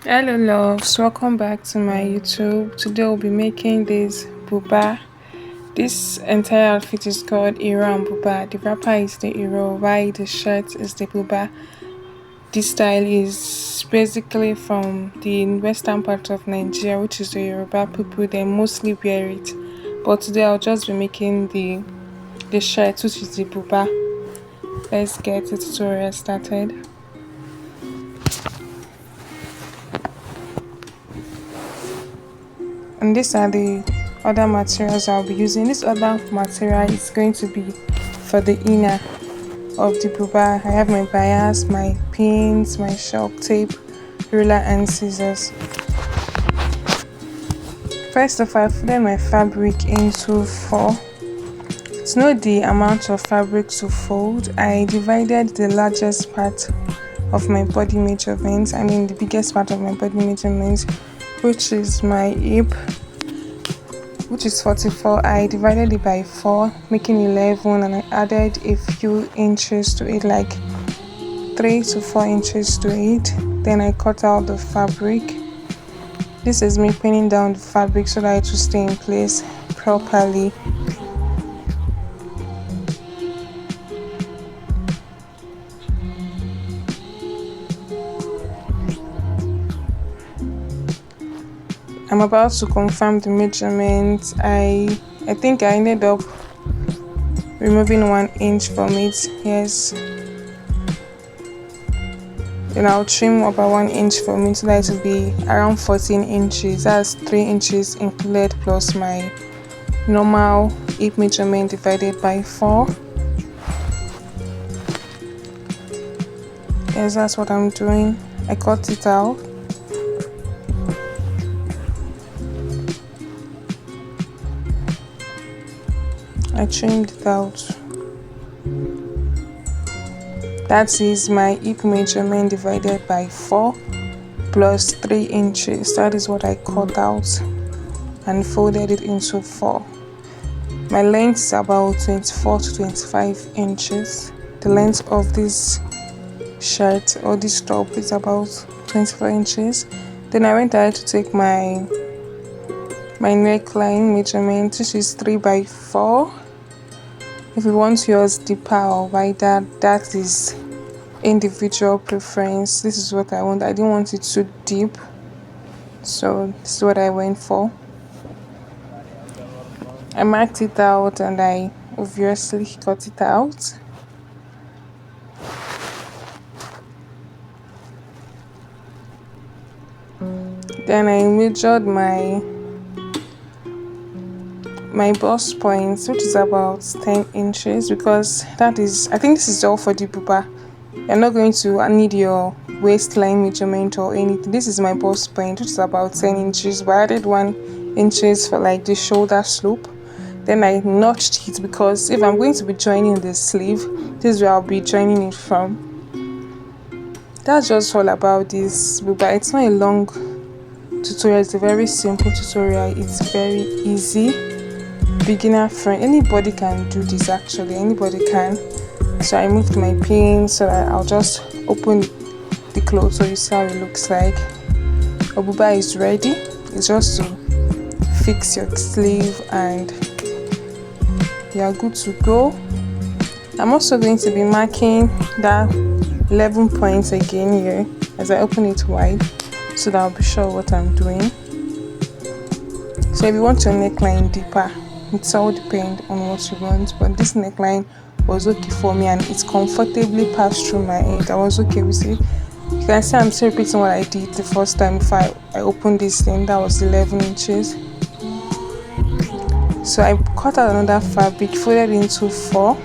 Hello loves, welcome back to my YouTube. Today we'll be making this Buba. This entire outfit is called Iro and Buba. The wrapper is the Iro, while the shirt is the Buba. This style is basically from the western part of Nigeria, which is the Yoruba people. They mostly wear it. But today I'll just be making the shirt, which is the Buba. Let's get the tutorial started. And these are the other materials I'll be using. This other material is going to be for the inner of the buba. I have my bias, my pins, my sharp tape, ruler and scissors. First of all, I folded my fabric into 4. To know the amount of fabric to fold, I divided the largest part of my body measurements, the biggest part of my body measurements, which is my hip, which is 44. I divided it by 4, making 11, and I added a few inches to it, like 3 to 4 inches to it. Then I cut out the fabric. This is me pinning down the fabric so that it will stay in place properly. I'm about to confirm the measurements. I think I ended up removing 1 inch from it. Yes. Then I'll trim about 1 inch from it so that it will be around 14 inches. That's 3 inches included plus my normal hip measurement divided by 4. Yes, that's what I'm doing. I cut it out. I trimmed it out. That is my hip measurement divided by 4 plus 3 inches. That is what I cut out and folded it into 4. My length is about 24 to 25 inches. The length of this shirt or this top is about 24 inches. Then I went ahead to take my neckline measurement, which is 3 by 4. If you want yours deeper or wider, that is individual preference. This is what I want. I didn't want it too deep, so this is what I went for. I marked it out and I obviously cut it out. Then I measured my bust point, which is about 10 inches, because that is, I think this is all for the buba. You're not going to need your waistline measurement or anything. This is my bust point, which is about 10 inches, but I added 1 inches for like the shoulder slope. Then I notched it because if I'm going to be joining the sleeve, this is where I'll be joining it from. That's just all about this buba. It's not a long tutorial, it's a very simple tutorial. It's very easy, beginner friend. Anybody can do this, actually anybody can. So I moved my pin so that I'll just open the clothes so you see how it looks like. Our buba is ready. It's just to fix your sleeve and you are good to go. I'm also going to be marking that 11 points again here as I open it wide so that I'll be sure what I'm doing. So if you want your neckline deeper, it's all depends on what you want, but this neckline was okay for me and it comfortably passed through my head. I was okay with it. You can see I'm still repeating what I did the first time before I opened this thing. That was 11 inches. So I cut out another fabric, folded into 4.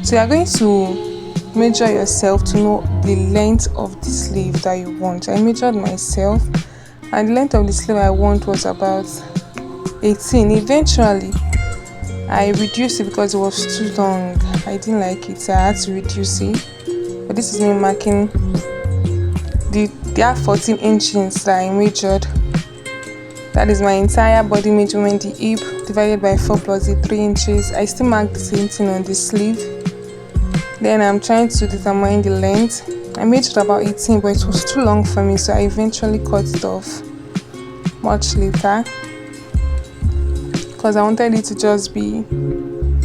So you are going to measure yourself to know the length of the sleeve that you want. I measured myself and the length of the sleeve I want was about 18. Eventually I reduced it because it was too long. I didn't like it, so I had to reduce it. But this is me marking the 14 inches that I measured. That is my entire body measurement, the hip divided by 4 plus the 3 inches. I still marked the same thing on the sleeve. Then I'm trying to determine the length. I made it about 18, but it was too long for me, so I eventually cut it off much later because I wanted it to just be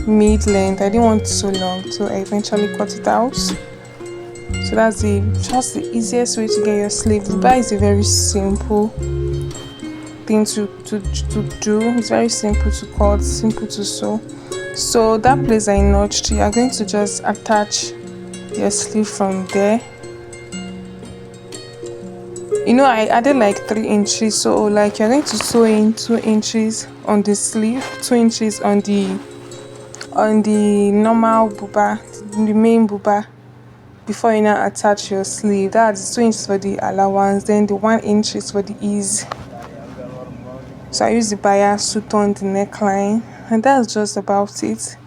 mid-length. I didn't want it so long, so I eventually cut it out. So that's just the easiest way to get your sleeve. Buba is a very simple thing to do. It's very simple to cut, simple to sew. So that place I notched, you are going to just attach your sleeve from there. I added like 3 inches, so like you're going to sew in 2 inches on the sleeve, 2 inches on the normal buba, the main buba, before you now attach your sleeve. That's 2 inches for the allowance, then the 1 inch is for the ease. So I use the bias to turn the neckline, and that's just about it.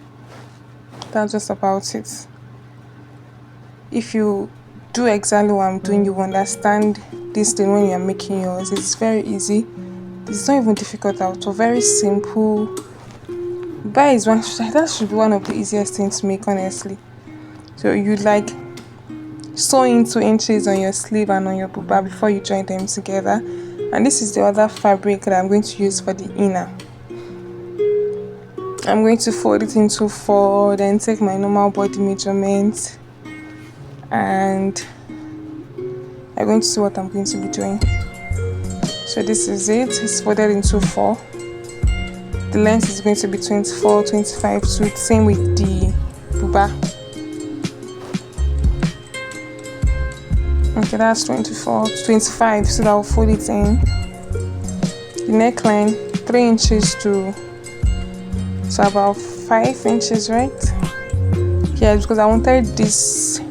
If you do exactly what I'm doing, you understand this thing when you're making yours. It's very easy. It's not even difficult at all. Very simple. That should be one of the easiest things to make, honestly. So you like sew in 2 inches on your sleeve and on your buba before you join them together. And this is the other fabric that I'm going to use for the inner. I'm going to fold it into 4, then take my normal body measurement, and I'm going to see what I'm going to be doing. So this is it. It's folded into 4. The length is going to be 24, 25, so it's same with the buba. Okay, that's 24, 25, so that will fold it in. The neckline, 3 inches to about 5 inches, right? Yeah, because I wanted this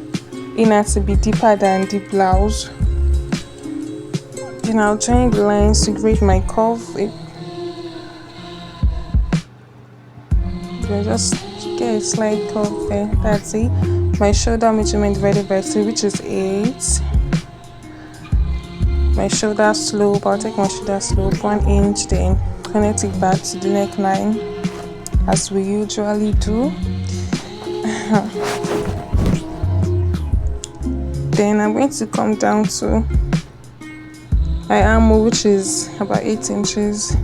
inner to be deeper than the blouse. Then I'll join the lines to create my curve. Just get a slight curve there. That's it. My shoulder measurement divided by 2, which is 8. My shoulder slope, I'll take my shoulder slope 1 inch, then connect it back to the neckline as we usually do. Then I'm going to come down to my armhole, which is about 8 inches.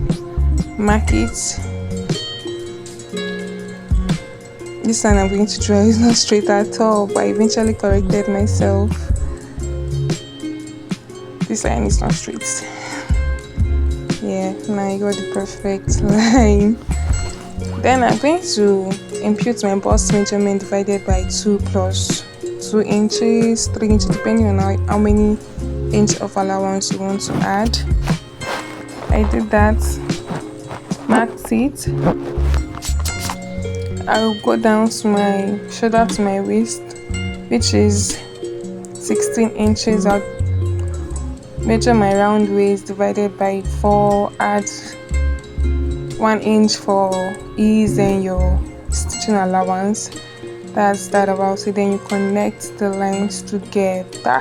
Mark it. This line I'm going to draw is not straight at all, but I eventually corrected myself. This line is not straight. Yeah, now I got the perfect line. Then I'm going to impute my bust measurement divided by 2 plus 2 inches, 3 inches, depending on how many inch of allowance you want to add. I did that, marked it. I'll go down to my shoulder to my waist, which is 16 inches. I'll measure my round waist divided by 4, add 1 inch for ease and your stitching allowance. That's that about it. Then you connect the lines together.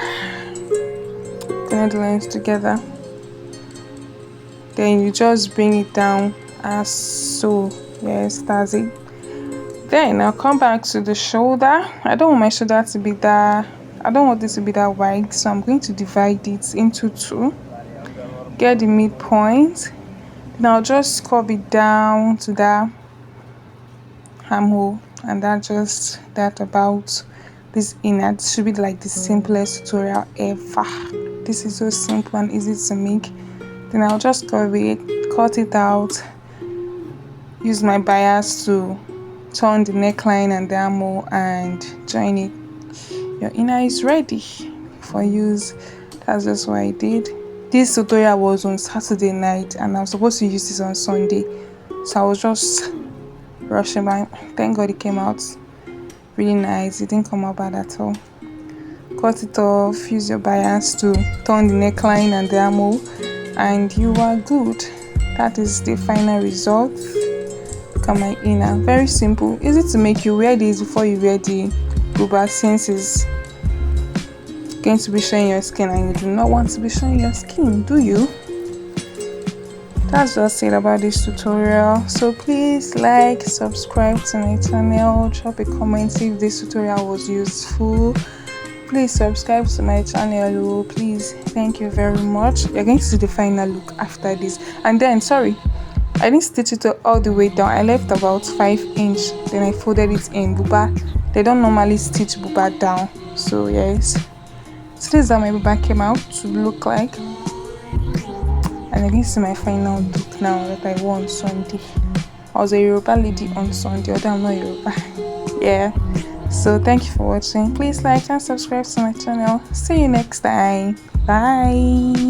Then you just bring it down as so. Yes, that's it. Then I'll come back to the shoulder. I don't want my shoulder to be that, I don't want this to be that wide, so I'm going to divide it into 2. Get the midpoint. Then I'll just curve it down to that armhole, and that about this inner. This should be like the simplest tutorial ever. This is so simple and easy to make. Then I'll just curve it, cut it out, use my bias to turn the neckline and the armhole and join it. Your inner is ready for use. That's just what I did. This tutorial was on Saturday night and I was supposed to use this on Sunday, so I was just rushing by. Thank God it came out really nice. It didn't come out bad at all. Cut it off, use your bias to turn the neckline and the armhole, and you are good. That is the final result. Look at my inner. Very simple, easy to make. You wear this before you wear the buba, since it's going to be showing your skin and you do not want to be showing your skin, do you? That's just it about this tutorial. So please like, subscribe to my channel, drop a comment if this tutorial was useful, Please subscribe to my channel. Oh, please. Thank you very much. You're going to see the final look after this. And then, sorry, I didn't stitch it all the way down. I left about 5 inch. Then I folded it in. Buba, they don't normally stitch buba down. So yes. So this is how my buba came out to look like. And I can see my final look now that I wore on Sunday. I was a Yoruba lady on Sunday, although I'm not Yoruba. Yeah. So thank you for watching. Please like and subscribe to my channel. See you next time. Bye.